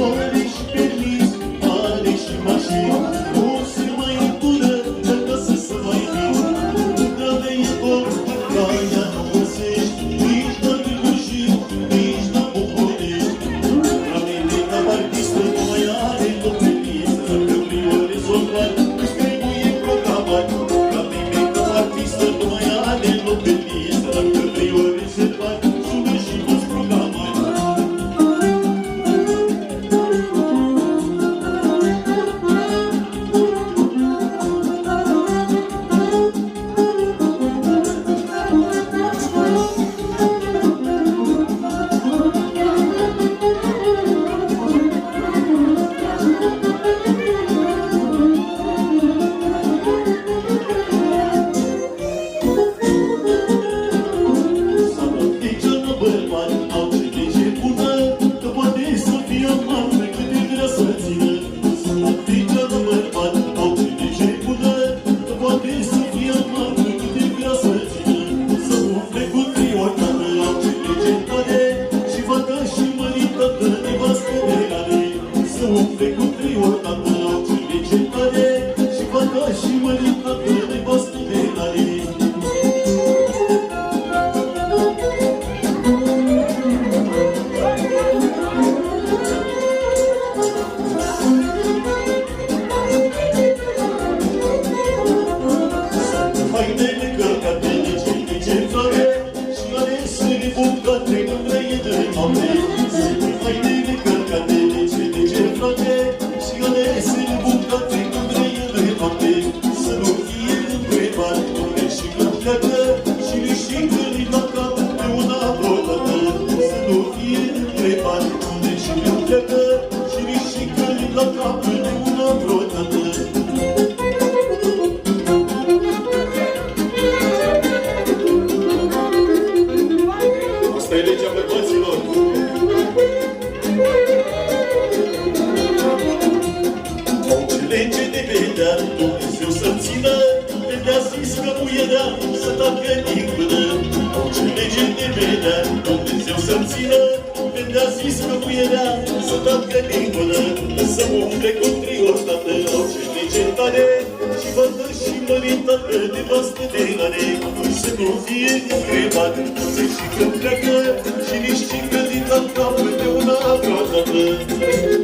Are și permis, are și mașini, nu se mai întură dacă să mai vii. Dar de iubor, caia nu găsești, nici la Târgușiu, nici la București. La mine ca partistă nu mai are loc pe listă, că prior rezolvat îți trebuie programat. La mine ca partistă nu mai are loc pe listă, că prior rezolvat sună și mulți programat. Asta e legea bărbaților. Orice lege de vedea, Dumnezeu să-mi țină, de-a zis că muierea să tacă din până. Orice lege de vedea, Dumnezeu să-mi țină, de-a zis că muierea să tacă din până. Să umple cu triortată, orice lege tare, și vădă și măritată, nevastă de are. Să nu fie întrebat, și când pleacă, și nici cincă din cap de una vreodată.